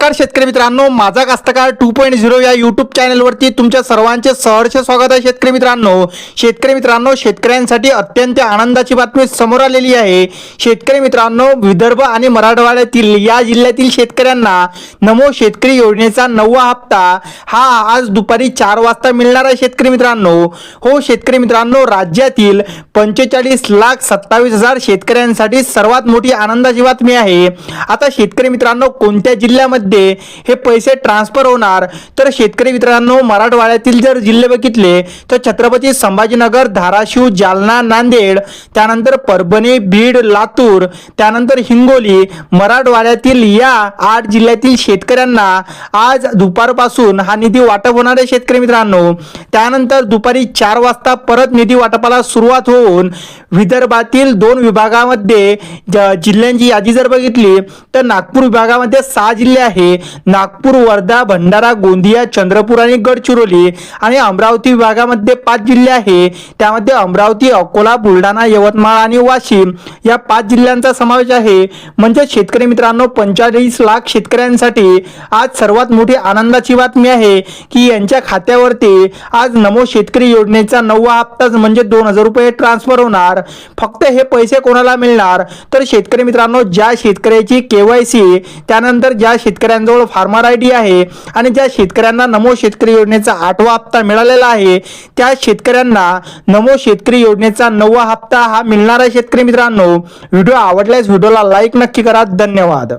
नमस्कार शेतकरी मित्रांनो, माझा कास्तकार 2.0 या यूट्यूब चॅनलवरती तुमच्या सर्वांचे सहर्ष स्वागत आहे। शेतकरी मित्रांनो, शेतकऱ्यांसाठी अत्यंत आनंदाची बातमी समोर आलेली आहे। शेतकरी मित्रांनो, विदर्भ आणि मराठवाड्यातील या जिल्ह्यातील शेतकऱ्यांना नमो शेतकरी योजनेचा 9वा हप्ता हा आज दुपारी 4 वाजता मिळणार आहे। शेतकरी मित्रांनो, हो शेतकरी मित्रांनो, राज्यातील 45,27,000 शेतकऱ्यांसाठी सर्वात मोठी आनंदाची बातमी आहे। आता शेतकरी मित्रांनो, कोणत्या जिल्ह्यामध्ये हे पैसे ट्रान्सफर होणार, तर शेतकरी मित्रांनो, मराठवाड्यातील जर जिल्हे बघितले तर छत्रपती संभाजीनगर, धाराशिव, जालना, नांदेड, त्यानंतर परभणी, बीड, लातूर, त्यानंतर हिंगोली, मराठवाड्यातील या 8 जिल्ह्यातील शेतकऱ्यांना आज दुपारपासून हा निधी वाटप होणार आहे। शेतकरी मित्रांनो, त्यानंतर दुपारी 4 वाजता परत निधी वाटपाला सुरुवात होऊन विदर्भातील 2 विभागामध्ये जिल्ह्यांची यादी जर बघितली तर नागपूर विभागामध्ये 6 जिल्हे आहे। नागपूर, वर्धा, भंडारा, गोंदिया, चंद्रपूर आणि गडचिरोली, आणि अमरावती विभागामध्ये 5 जिल्हे आहे। त्यामध्ये अमरावती, अकोला, बुलढाणा, यवतमाळ आणि वाशिम या 5 जिल्ह्यांचा समावेश आहे। म्हणजे शेतकरी मित्रांनो, 45 लाख शेतकऱ्यांसाठी आज सर्वात मोठी आनंदाची बातमी आहे की यांच्या खात्यावरती आज नमो शेतकरी योजनेचा 9वा हप्ता म्हणजे 2,000 रुपये ट्रान्सफर होणार। फक्त हे पैसे कोणाला मिळणार, तर शेतकरी मित्रांनो, ज्या शेतकऱ्याची KYC, त्यानंतर ज्या शेतकऱ्यांजवळ फार्मर ID आहे आणि ज्या शेतकऱ्यांना नमो शेतकरी योजनेचा 8वा हप्ता मिळालेला आहे, त्या शेतकऱ्यांना नमो शेतकरी योजनेचा 9वा हप्ता हा मिळणार आहे। शेतकरी मित्रांनो, व्हिडिओ आवडल्यास व्हिडिओला लाईक नक्की करा। धन्यवाद।